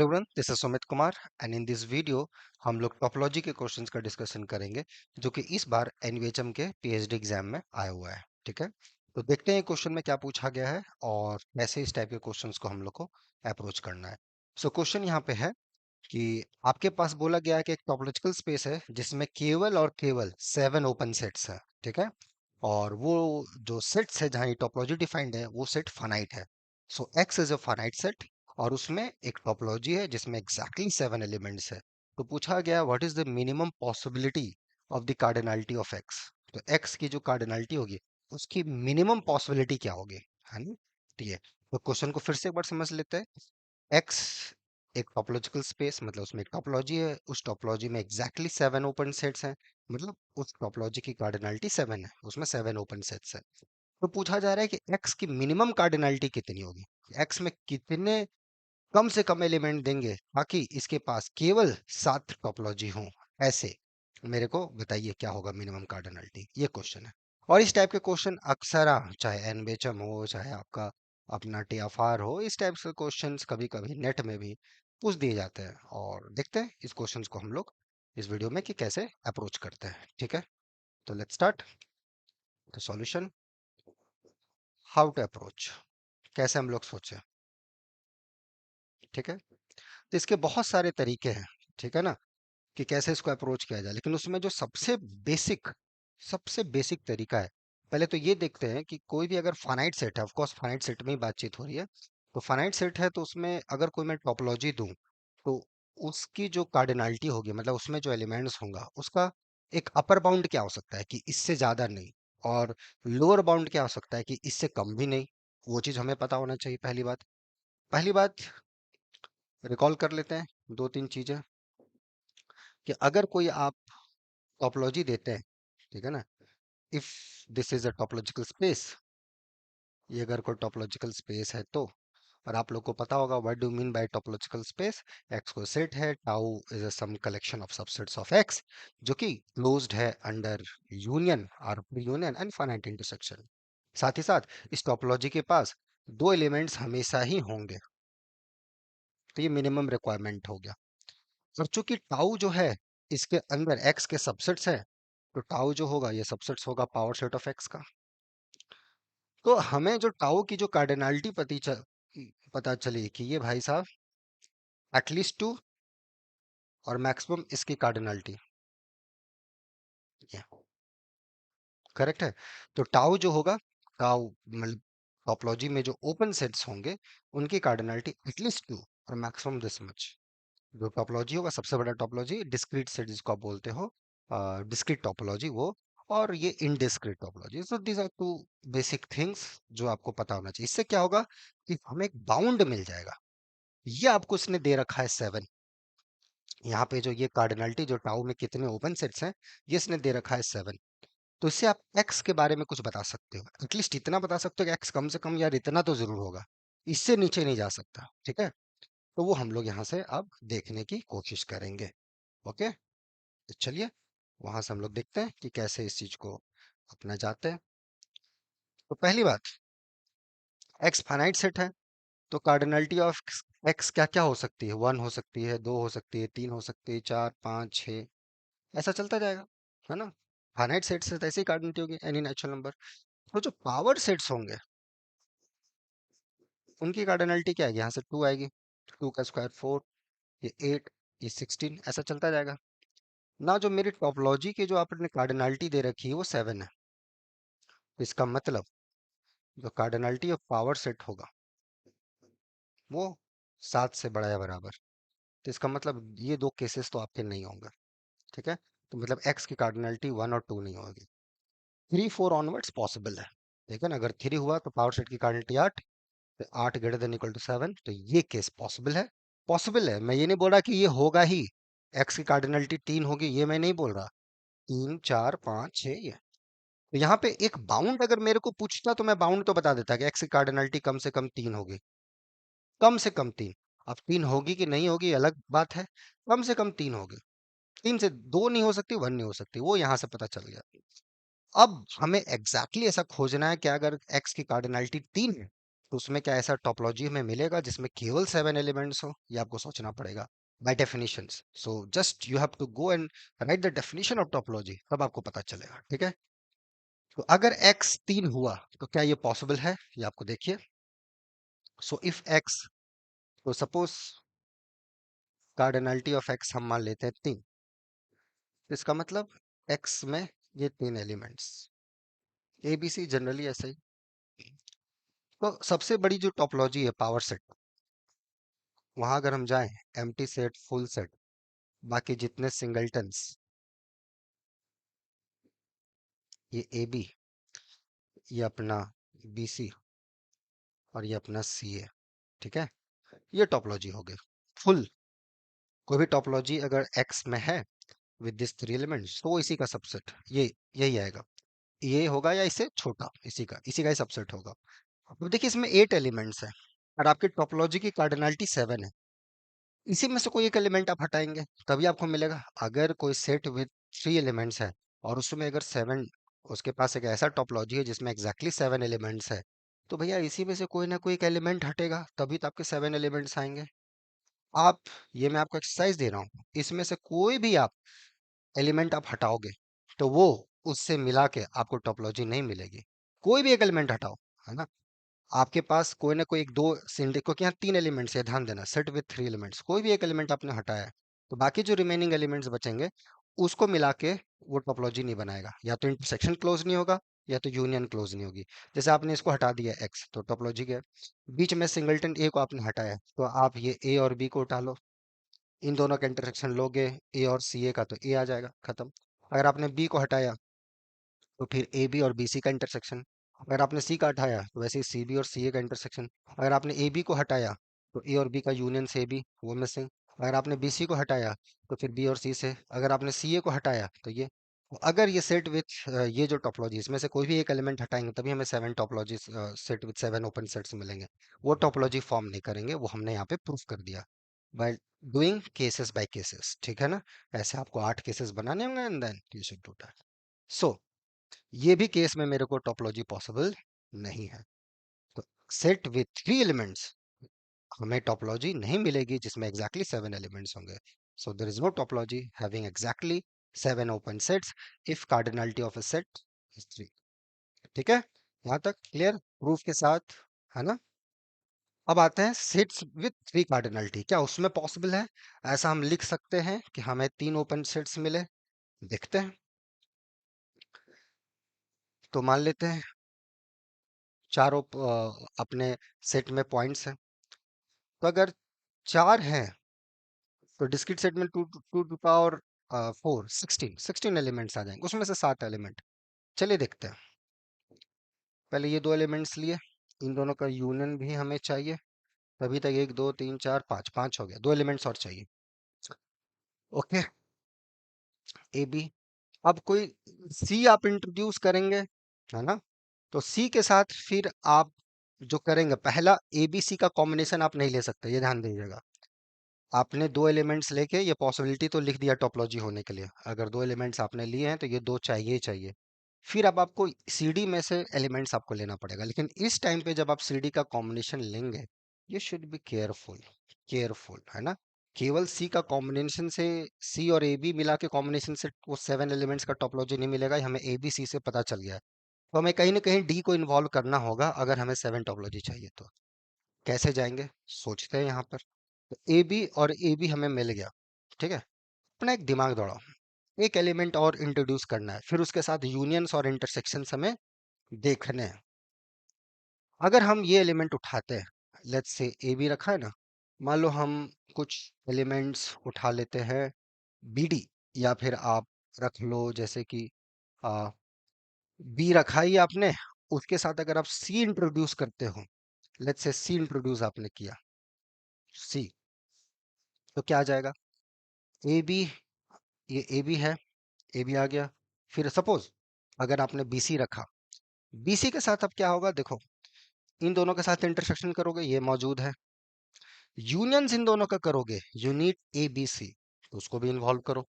Everyone, this is Sumit Kumar and in this video हम लोग topology के क्वेश्चंस का डिस्कशन करेंगे जो कि इस बार एनवीएचएम के पीएचडी एग्जाम में आया हुआ है। ठीक है, तो देखते हैं क्वेश्चन में क्या पूछा गया है और कैसे इस टाइप के क्वेश्चंस को हम लोग को अप्रोच करना है। सो क्वेश्चन यहाँ पे है कि आपके पास बोला गया है कि एक टोपोलॉजिकल स्पेस है जिसमें केवल और केवल 7 ओपन सेट्स है। ठीक है, और वो जो सेट्स है जहाँ ये टोपोलॉजी डिफाइंड है वो सेट फाइनाइट है। So X is a finite set और उसमें एक टोपोलॉजी है जिसमें एग्जैक्टली 7 एलिमेंट्स है। तो पूछा गया what is the minimum possibility of the cardinality of x. तो एक्स की जो कार्डिनलिटी होगी उसकी मिनिमम पॉसिबिलिटी क्या होगी, है ना। ठीक है, तो क्वेश्चन को फिर से एक बार समझ लेते हैं। एक्स एक टोपोलॉजिकल स्पेस, मतलब उसमें एक टोपोलॉजी है, उस टोपोलॉजी में एग्जैक्टली 7 ओपन सेट्स हैं, मतलब उस टोपोलॉजी की कार्डिनलिटी 7 है, उसमें 7 ओपन सेट्स है। तो पूछा जा रहा है कि एक्स की मिनिमम कार्डिनलिटी कितनी होगी, एक्स में कितने कम से कम एलिमेंट देंगे ताकि इसके पास केवल 7 टोपोलॉजी हो। ऐसे मेरे को बताइए क्या होगा मिनिमम कार्डिनलिटी, ये क्वेश्चन है। और इस टाइप के क्वेश्चन अक्सर चाहे एनबीएचएम हो चाहे आपका अपना टीएफआर हो, इस टाइप के क्वेश्चंस कभी कभी नेट में भी पूछ दिए जाते हैं। और देखते हैं इस क्वेश्चंस को हम लोग इस वीडियो में कि कैसे अप्रोच करते हैं। ठीक है, तो let's start the solution. How to approach, कैसे हम लोग सोचें। ठीक है, तो इसके बहुत सारे तरीके हैं, ठीक है ना, कि कैसे इसको अप्रोच किया जाए, लेकिन उसमें जो सबसे बेसिक तरीका है, पहले तो ये देखते हैं कि कोई भी अगर फाइनाइट सेट है, ऑफ कोर्स फाइनाइट सेट में ही बातचीत हो रही है, तो फाइनाइट सेट है तो उसमें अगर कोई मैं टोपोलॉजी दूं तो उसकी जो कार्डिनलिटी होगी, मतलब उसमें जो एलिमेंट्स होगा उसका एक अपर बाउंड क्या हो सकता है कि इससे ज्यादा नहीं, और लोअर बाउंड क्या हो सकता है कि इससे कम भी नहीं। वो चीज हमें पता होना चाहिए। पहली बात रिकॉल कर लेते हैं दो तीन चीजें, कि अगर कोई आप टोपोलॉजी देते हैं, ठीक है ना, if this is a topological space, ये अगर कोई टोपोलॉजिकल स्पेस है तो, और आप लोग को पता होगा what do mean by topological space. X को सेट है, tau is a some collection of subsets of X जो कि क्लोज्ड है अंडर यूनियन और यूनियन एंड फाइनाइट इंटरसेक्शन। साथ ही साथ इस टोपोलॉजी के पास दो एलिमेंट्स हमेशा ही होंगे, तो ये मिनिमम रिक्वायरमेंट हो गया। और चूंकि टाउ जो है इसके अंदर एक्स के सबसेट्स है, तो टाउ जो होगा ये सबसेट्स होगा पावर सेट ऑफ एक्स का। तो हमें जो टाउ की जो कार्डिनलिटी पता चली कि ये भाई साहब एटलीस्ट 2 और मैक्सिमम इसकी कार्डिनलिटी, ये करेक्ट है। तो टाउ जो होगा, टाउ मतलब टोपोलॉजी में जो ओपन सेट्स होंगे उनकी कार्डिनलिटी एटलीस्ट 2 और मैक्सिमम दिस मच। जो टोपोलॉजी होगा सबसे बड़ा टोपोलॉजी डिस्क्रीट सेट जिसको आप बोलते हो, डिस्क्रीट टोपोलॉजी वो, और ये indiscrete topology. So these are two basic things जो आपको पता होना चाहिए। इससे क्या होगा कि हमें एक बाउंड मिल जाएगा। ये आपको इसने दे रखा है 7, यहाँ पे जो ये कार्डिनलिटी जो टाउ में कितने ओपन सेट्स हैं ये इसने दे रखा है 7। तो इससे आप एक्स के बारे में कुछ बता सकते हो, एटलीस्ट इतना बता सकते हो कि एक्स कम से कम यार इतना तो जरूर होगा, इससे नीचे नहीं जा सकता। ठीक है, तो वो हम लोग यहाँ से अब देखने की कोशिश करेंगे। ओके, तो चलिए वहां से हम लोग देखते हैं कि कैसे इस चीज को अपना जाते हैं। तो पहली बात, एक्स फाइनाइट सेट है, तो कार्डिनलिटी ऑफ एक्स क्या क्या हो सकती है, 1 हो सकती है, 2 हो सकती है, 3 हो सकती है, 4 5 6, ऐसा चलता जाएगा, है ना। फाइनाइट सेट से तो ऐसी कार्डिनलिटी होगी एनी नेचुरल नंबर। तो जो पावर सेट्स होंगे उनकी कार्डिनलिटी क्या आएगी, यहाँ से 2 आएगी, 2 का स्क्वायर 4, ये 8, ये 16, ऐसा चलता जाएगा ना। जो मेरी टोपोलॉजी की जो आपने कार्डिनलिटी दे रखी है वो 7 है, तो इसका मतलब जो कार्डिनलिटी ऑफ पावर सेट होगा वो 7 से बड़ा या बराबर। तो इसका मतलब ये दो केसेस तो आपके नहीं होंगे। ठीक है, तो मतलब एक्स की कार्डिनलिटी 1 और 2 नहीं होगी। 3 4 ऑनवर्ड्स पॉसिबल है। ठीक है ना, अगर 3 हुआ तो पावर सेट की कार्डिनलिटी 8, तो 8 ग्रेटर देन इक्वल टू 7, तो ये केस पॉसिबल है। पॉसिबल है, मैं ये नहीं बोल रहा कि ये होगा ही। एक्स की कार्डिनलिटी 3 होगी ये मैं नहीं बोल रहा, 3 4 5 6 ये। तो यहाँ पे एक बाउंड अगर मेरे को पूछता तो मैं बाउंड तो बता देता कि एक्स की कार्डिनलिटी कम से कम 3 होगी, कम से कम 3। अब 3 होगी कि नहीं होगी अलग बात है, कम से कम 3 होगी। 3 से 2 नहीं हो सकती, 1 नहीं हो सकती, वो यहाँ से पता चल गया। अब हमें एग्जैक्टली ऐसा खोजना है कि अगर एक्स की कार्डिनलिटी 3 है तो उसमें क्या ऐसा टोपोलॉजी हमें मिलेगा जिसमें केवल 7 एलिमेंट्स हो? ये आपको सोचना पड़ेगा by definitions. So just you have to go and write the definition of topology, तब आपको पता चलेगा। ठीक है, तो अगर x 3 हुआ तो क्या ये पॉसिबल है? ये आपको देखिए। सो इफ x, तो सपोज कार्डिनलिटी ऑफ x हम मान लेते हैं 3, इसका मतलब x में ये 3 elements, A B C generally ऐसे ही। तो सबसे बड़ी जो टोपोलॉजी है पावर सेट, वहां अगर हम जाएं, एम्प्टी सेट, फुल सेट, बाकी जितने सिंगलटन्स, ये ए बी, ये अपना बी सी, और ये अपना सी ए। ठीक है, ये टोपोलॉजी हो गई फुल। कोई भी टोपोलॉजी अगर एक्स में है विद दिस 3 एलिमेंट्स, तो वो इसी का सबसेट, ये यही आएगा, ये होगा या इससे छोटा, इसी का ही सबसेट होगा। अब देखिए इसमें 8 एलिमेंट्स है और आपकी टोपोलॉजी की कार्डिनलिटी 7 है। इसी में से कोई एक एलिमेंट आप हटाएंगे तभी आपको मिलेगा। अगर कोई सेट विद 3 एलिमेंट्स है और उसमें अगर 7, उसके पास एक ऐसा टोपोलॉजी है जिसमें एग्जैक्टली 7 एलिमेंट्स है, तो भैया इसी में से कोई ना कोई एक एलिमेंट हटेगा तभी तो आपके 7 एलिमेंट्स आएंगे। आप, ये मैं आपको एक्सरसाइज दे रहा हूँ, इसमें से कोई भी आप एलिमेंट आप हटाओगे तो वो उससे मिला के आपको टोपोलॉजी नहीं मिलेगी। कोई भी एक एलिमेंट हटाओ, है ना, आपके पास कोई ना कोई एक दो सिंडिक, क्योंकि यहाँ 3 एलिमेंट्स है, ध्यान देना, सेट विथ 3 एलिमेंट्स, कोई भी एक एलिमेंट आपने हटाया है तो बाकी जो रिमेनिंग एलिमेंट्स बचेंगे उसको मिला के वो टोपोलॉजी नहीं बनाएगा। या तो इंटरसेक्शन क्लोज नहीं होगा या तो यूनियन क्लोज नहीं होगी। जैसे आपने इसको हटा दिया एक्स, तो टोपोलॉजी क्या है? बीच में सिंगलटन ए को आपने हटाया तो आप ये ए और बी को उठा लो, इन दोनों का इंटरसेक्शन लोगे ए और सी ए का, तो ए आ जाएगा, खत्म। अगर आपने बी को हटाया तो फिर ए बी और बी सी का इंटरसेक्शन। अगर आपने सी का हटाया तो वैसे ही सी बी और सी ए का इंटरसेक्शन। अगर आपने ए बी को हटाया तो ए और बी का यूनियन से बी, वो मिसिंग। अगर आपने बी सी को हटाया तो फिर बी और सी से। अगर आपने सी ए को हटाया तो ये। तो अगर ये सेट विथ ये जो टोपोलॉजी, इसमें से कोई भी एक एलिमेंट हटाएंगे तभी हमें 7 topology set with 7 open sets मिलेंगे। वो टोपोलॉजी फॉर्म नहीं करेंगे, वो हमने यहाँ पे प्रूफ कर दिया by doing cases by cases. ठीक है ना, ऐसे आपको 8 केसेस बनाने होंगे and then you should do that. So ये भी केस में मेरे को टोपोलॉजी पॉसिबल नहीं है। तो सेट विथ 3 एलिमेंट्स, हमें टोपोलॉजी नहीं मिलेगी जिसमें एग्जैक्टली 7 एलिमेंट्स होंगे। So there is no topology having exactly 7 open sets if cardinality of a set is 3। ठीक है, यहाँ तक क्लियर प्रूफ के साथ, है ना। अब आते हैं सेट्स विथ 3 कार्डिनलिटी, क्या उसमें पॉसिबल है? ऐसा हम लिख सकते हैं कि हमें 3 ओपन सेट्स मिले? देखते हैं। तो मान लेते हैं चारों अपने सेट में पॉइंट्स हैं। तो अगर 4 हैं तो डिस्क्रीट सेट में two two two power 4, 16 elements आ जाएंगे, उसमें से 7 एलिमेंट। चलिए देखते हैं। पहले ये 2 एलिमेंट्स लिए, इन दोनों का यूनियन भी हमें चाहिए। तभी तक 1 2 3 4 5, 5 हो गया, 2 एलिमेंट्स और चाहिए। Okay, A B. अब कोई सी आप इंट्रोड्यूस करेंगे, है ना, तो सी के साथ फिर आप जो करेंगे, पहला ए बी सी का कॉम्बिनेशन आप नहीं ले सकते, ये ध्यान दीजिएगा। आपने 2 एलिमेंट्स लेके ये पॉसिबिलिटी तो लिख दिया टोपोलॉजी होने के लिए, अगर 2 एलिमेंट्स आपने लिए हैं तो ये दो चाहिए ही चाहिए। फिर अब आपको सीडी में से एलिमेंट्स आपको लेना पड़ेगा, लेकिन इस टाइम पे जब आप सीडी का कॉम्बिनेशन लेंगे, ये शुड बी केयरफुल, केयरफुल, है ना। केवल सी का कॉम्बिनेशन से, सी और ए बी मिला के कॉम्बिनेशन से वो 7 एलिमेंट्स का टोपोलॉजी नहीं मिलेगा, ये हमें ए बी सी से पता चल गया है। तो हमें कहीं ना कहीं डी को इन्वॉल्व करना होगा अगर हमें 7 टोपोलॉजी चाहिए तो। कैसे जाएंगे, सोचते हैं यहाँ पर। तो ए बी और ए बी हमें मिल गया, ठीक है। अपना एक दिमाग दौड़ाओ, एक एलिमेंट और इंट्रोड्यूस करना है, फिर उसके साथ यूनियंस और इंटरसेक्शंस हमें देखने हैं। अगर हम ये एलिमेंट उठाते हैं, लेट्स से ए बी रखा है ना, मान लो हम कुछ एलिमेंट्स उठा लेते हैं बी डी, या फिर आप रख लो जैसे कि बी रखा ही आपने, उसके साथ अगर आप सी इंट्रोड्यूस करते हो, लेट्स से सी इंट्रोड्यूस आपने किया, सी, तो क्या आ जाएगा? ए बी, ये ए बी है, ए बी आ गया। फिर सपोज अगर आपने बी सी रखा, बी सी के साथ अब क्या होगा देखो, इन दोनों के साथ इंटरसेक्शन करोगे, ये मौजूद है। यूनियंस इन दोनों का करोगे, यूनिट ए बी सी, तो उसको भी इन्वॉल्व करो।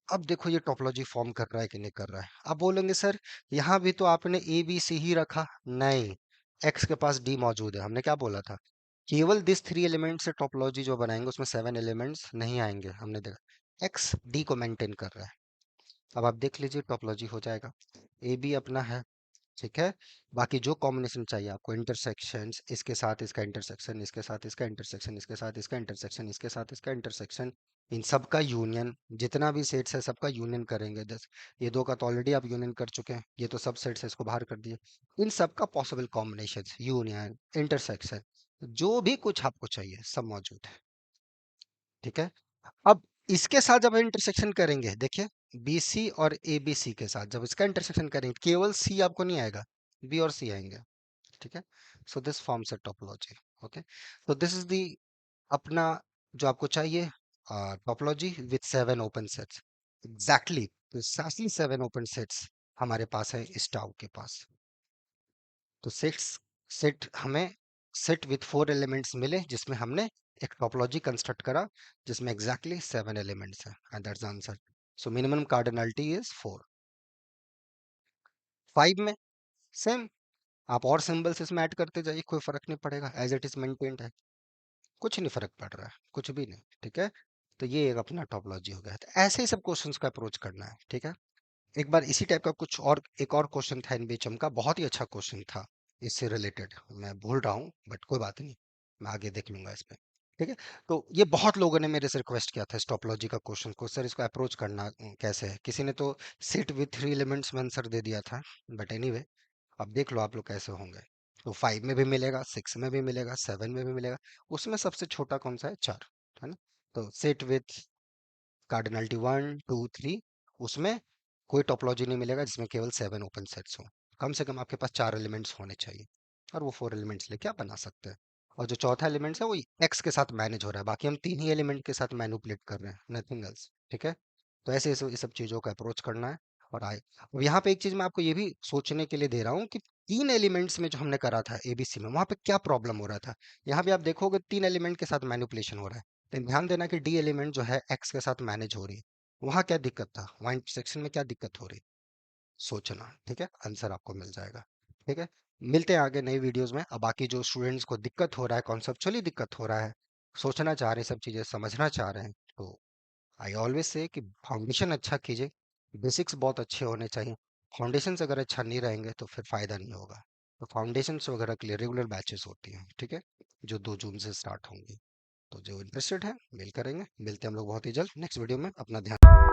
अब देखो ये टोपोलॉजी फॉर्म कर रहा है कि नहीं कर रहा है। आप बोलेंगे सर यहाँ भी तो आपने ए बी सी ही रखा। नहीं, एक्स के पास डी मौजूद है। हमने क्या बोला था, केवल दिस थ्री एलिमेंट से टोपोलॉजी जो बनाएंगे उसमें सेवन एलिमेंट्स नहीं आएंगे। हमने देखा एक्स डी को मेंटेन कर रहा है। अब आप देख लीजिए टोपोलॉजी हो जाएगा। ए बी अपना है, ठीक है। बाकी जो कॉम्बिनेशन चाहिए आपको, इंटरसेक्शंस, इसके साथ इसका इंटरसेक्शन, इसके साथ इसका इंटरसेक्शन, इसके साथ इसका इंटरसेक्शन, इसके साथ इसका इंटरसेक्शन, इन सब का यूनियन, जितना भी सेट्स है सबका यूनियन करेंगे। दस, ये दो का तो ऑलरेडी आप यूनियन कर चुके हैं, ये तो सब सेट्स है, इसको बाहर कर दिए। इन सब का पॉसिबल कॉम्बिनेशन, यूनियन, इंटरसेक्शन, जो भी कुछ आपको चाहिए सब मौजूद है, ठीक है। अब इसके साथ जब इंटरसेक्शन करेंगे, देखिए बी सी और ए बी सी के साथ जब इसका इंटरसेक्शन करेंगे, केवल सी आपको नहीं आएगा, बी और सी आएंगे, ठीक है। So this forms a topology. Okay, तो दिस इज दी अपना जो आपको चाहिए topology with seven open sets. Exactly precisely seven open sets हमारे पास है इस टाउ के पास। तो सेट्स, सेट हमें सेट विथ फोर एलिमेंट्स मिले जिसमें हमने एक टोपोलॉजी कंस्ट्रक्ट करा जिसमें एग्जैक्टली सेवन एलिमेंट्स है, and that's answer. So minimum cardinality is four. Five में सेम, आप और सिंबल्स इसमें ऐड करते जाइए, कोई फर्क नहीं पड़ेगा, एज इट इज मेंटेन्ड है, कुछ नहीं फर्क पड़ रहा है, कुछ भी नहीं, ठीक है। तो ये एक अपना टोपोलॉजी हो गया। तो ऐसे ही सब क्वेश्चंस का अप्रोच करना है, ठीक है। एक बार इसी टाइप का कुछ और, एक और क्वेश्चन था एनबीएचएम का, बहुत ही अच्छा क्वेश्चन था इससे रिलेटेड, मैं भूल रहा हूँ बट कोई बात नहीं, मैं आगे देख लूंगा इस पे, ठीक है। तो ये बहुत लोगों ने मेरे से रिक्वेस्ट किया था इस टोपोलॉजी का क्वेश्चन को, सर इसको अप्रोच करना कैसे है। किसी ने तो सेट विथ थ्री एलिमेंट्स में आंसर दे दिया था, बट एनीवे अब देख लो आप लोग कैसे होंगे। तो फाइव में भी मिलेगा, सिक्स में भी मिलेगा, सेवन में भी मिलेगा, उसमें सबसे छोटा कौन सा है, चार, है ना। तो set with cardinality one two three, उसमें कोई टोपोलॉजी नहीं मिलेगा जिसमें केवल सेवन ओपन सेट्स हो। कम से कम आपके पास चार एलिमेंट्स होने चाहिए, और वो फोर एलिमेंट्स लेके आप बना सकते हैं। और जो चौथा एलिमेंट्स है वो एक्स के साथ मैनेज हो रहा है, बाकी हम तीन ही एलिमेंट के साथ मैनिपुलेट कर रहे हैं, नथिंग एल्स, ठीक है। तो ऐसे ऐसे ये सब चीजों का अप्रोच करना है। और आए, अब यहाँ पे एक चीज मैं आपको ये भी सोचने के लिए दे रहा हूँ कि तीन एलिमेंट्स में जो हमने करा था एबीसी में, वहां पे क्या प्रॉब्लम हो रहा था। यहाँ भी आप देखोगे तीन एलिमेंट के साथ मैनिपुलेशन हो रहा है, लेकिन ध्यान देना कि डी एलिमेंट जो है एक्स के साथ मैनेज हो रही है। वहां क्या दिक्कत था, वहां इंटरसेक्शन में क्या दिक्कत हो रही, सोचना, ठीक है। आंसर आपको मिल जाएगा, ठीक है। मिलते हैं आगे नई वीडियोस में। अब बाकी जो स्टूडेंट्स को दिक्कत हो रहा है, कॉन्सेप्चुअली दिक्कत हो रहा है, सोचना चाह रहे हैं, सब चीजें समझना चाह रहे हैं, तो आई ऑलवेज से कि फाउंडेशन अच्छा कीजिए, बेसिक्स बहुत अच्छे होने चाहिए। फाउंडेशंस अगर अच्छा नहीं रहेंगे तो फिर फायदा नहीं होगा। तो फाउंडेशंस वगैरह के लिए रेगुलर बैचेस होती हैं, ठीक है, जो 2 जून से स्टार्ट होंगी। तो जो इंटरेस्टेड है मेल करेंगे। मिलते हैं हम लोग बहुत ही जल्द नेक्स्ट वीडियो में। अपना ध्यान